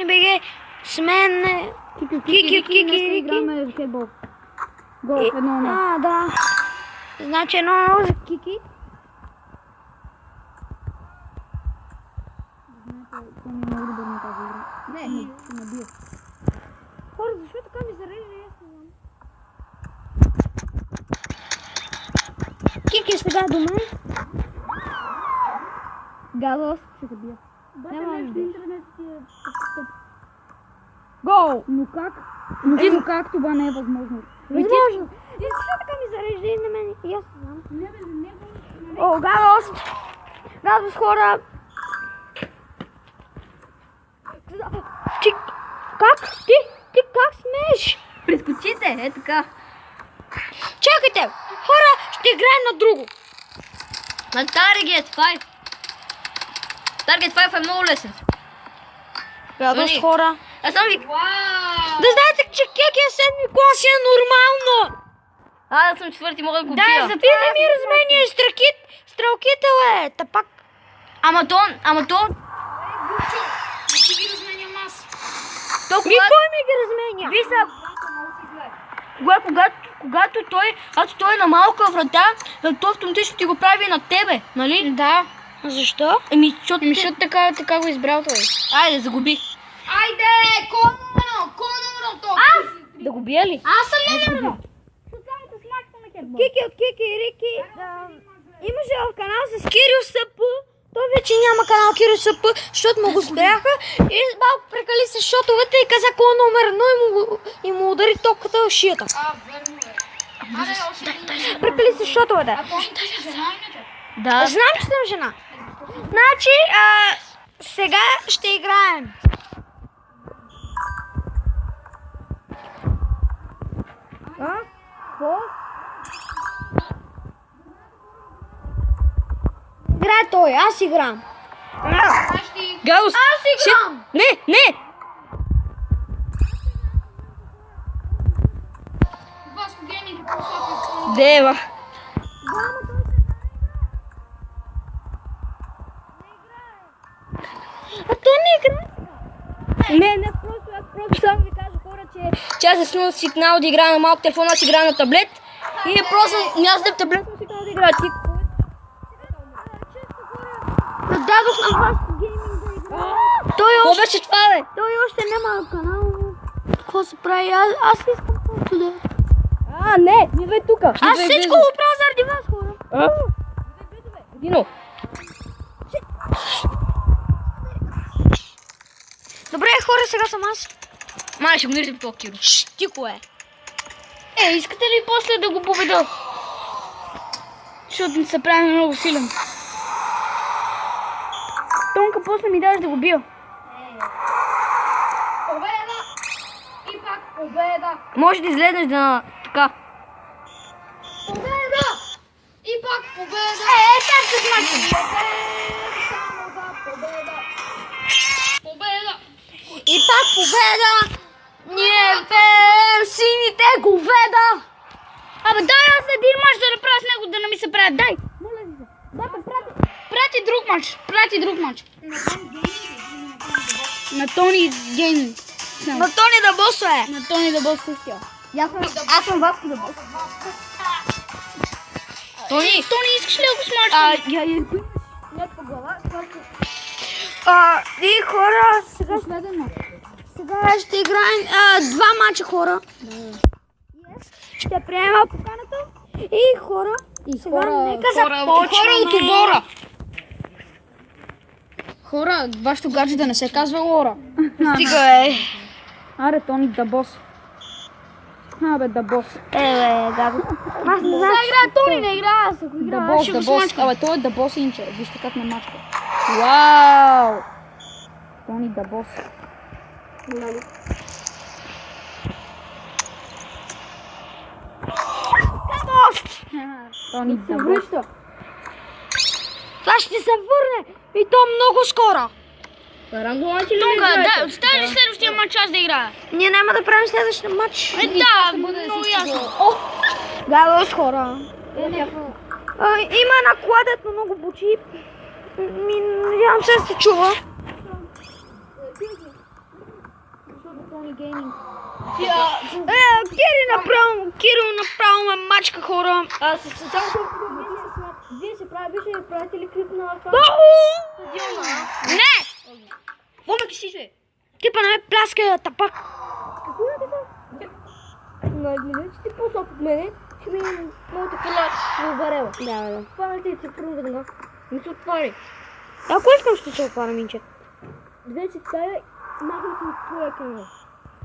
Не беге с мен. Кики. Играме баскетбол. Гол 1-0. Да. Значи 1-0 за Кики. Това ми е много добър на тази игра. Не, ще набия. Хора, защо така ми зарежда? Аз не знам. Кики сега до мен. Гадост, ще те бия. Няма да бия. Интернет ти е тъп. Гол! Но как? Но как това не е възможно? Възможно. И защо така ми зарежда и на мен? И аз не знам. Не. О, гадост! Гадост, хора! Ти как? Ти как смееш? Прескочите, е така. Чакайте! Хора, ще играем на друго. На Target 5. Target 5 е много лесен. Гадост, хора. Аз съм ви... Да знаете, че Кеки е 7-ми клас и е нормално. Аз съм четвърти, мога да го Да, пия. за ти не ми разменя стрелкител е. Тапак. Ама то... Не ги разменям аз. Толкова... Никой ми ги разменя. Виса... Когато той е на малка врата, то автоматично ти го прави на тебе, нали? Да. Защо? Защото така го избрал той. Айде, загуби. Айде, кой номер то? Да го бия ли? Аз съм номер. Кики от Кики и Рики. Имаше в канал с Кирил СП. Той вече няма канал Кирил СП, защото му го спряха и малко прекали с шотовете и каза кой номер 1 и му удари топката в шията. Верно е. Прекали с шотовете. А помните ли жена имате? Да. Знам, че съм жена. Значи, сега ще играем. Играе той, аз играм. Гаус! Аз играм! Не! Васко Гейминг по София. Дева. А той не играе. Не, просто само ви кажа хора, че аз заснувам сигнал да играя на малък телефон, аз играя на таблет и просто аз да в таблет съм сигнал да играя. Дадох на Васко Гейминг да играе. Той Какво още, беше това, бе? той още няма канал. Какво се прави? Аз искам просто да... Не бе тука. Аз всичко го правя заради вас, хора. Дино. Добре, хора, сега съм аз. Май, ще го наричам това Киро. Тихо е. Искате ли после да го победа? Защото се прави много силен. Тонка, после ми даш да го бия. Победа! И пак победа! Може да излезнеш да така. Победа! И пак победа! Как се смачам? Само за победа! Победа! И пак победа! Ние пеем сините говеда! Абе дай аз един мач да направя с него, да не ми се правят. Дай! Моля ви се. Прати друг мач. На Тони Гейминг. На Тони да босо е! На Тони да бъл същия. Аз съм Васко да бъл. Тони! Тони, искаш ли да го смачкам? И хора, сега Последен мач. ще играем два мача, хора. Ще приема поканата. И хора, сега нека започнем. Хора от отбора. Хора, вашето гадже да не се казва Лора. Стига, бе. Аре, Тони, да бос. Абе, да бос. Гадо. Аз не знам. Игра Тони, не игра аз. Ако игра, аз ще го смачкам. Абе, той е да бос инче. Вижте как на мачка. Вау! Тони, да бос. Тони, да бос. Това ще се върне. И то много скоро. Тонка, да, стане ли следващия мач аз да играя? Ние няма да правим следващия матч. Да, много ясно. Гадост, хора. Има една кладет, но много бучи. Надявам се да се чува. Тони Гейминг. Киро направо ме мачка, хора. Аз само вие ще правите ли клип на стадиона? Не! Какво ме кишиш, бе? Типа не ме пляска тапак. Какво е така? Не, че ти по-слаб от мене, ще ми моята кола в варела. Да. Това не ти се пръвна веднага. Не се отваря. Ако искам ще се отваря, минче. Вече тая махам си от твоя канал.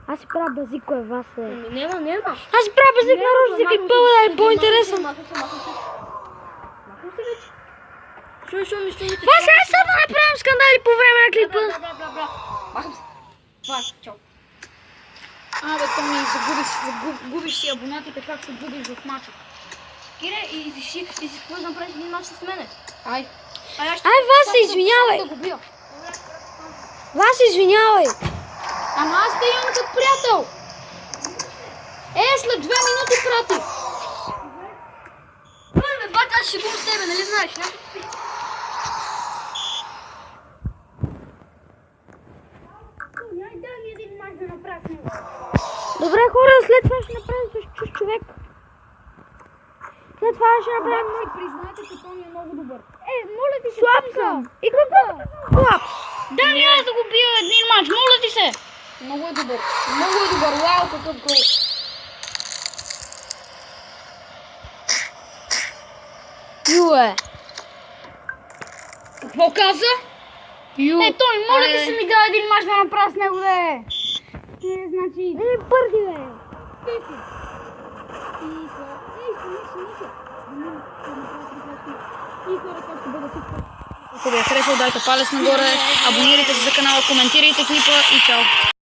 Аз си правя базико е вас. Няма. Аз си правя базик нарочно за клипа, да е по-интересен. Махам се вече. Шо ми ще Това сега да направим скандали по време на клипа. Бра. Махам се. Това, чао. Абе, Тони, загубиш си абонатите, как се губиш в мача. Кире, и си какво да направиш един мач с мене? Ай, Вас се извинявай. да го бия. Вас извинявай. Ама аз те имам като приятел. След 2 минути прати. Бе, бат, аз ще губя с тебе, нали знаеш? Дай ми един мач да направя с него. Добре, хора, след това ще направим с чуж човек. След това ще направим... Признайте, че Тони е много добър. Моля ти се. Слаб съм. И какво да съм слаб? Дай ми аз да го бия един мач, моля ти се. Много е добър. Вау, какъв гол. Юе. Какво каза? Тони, моля ти се ми дай един мач да направя с него, де. Значи... Не ми пърди, бе. Ако ви е харесал, дайте палец нагоре, абонирайте се за канала, коментирайте клипа и чао!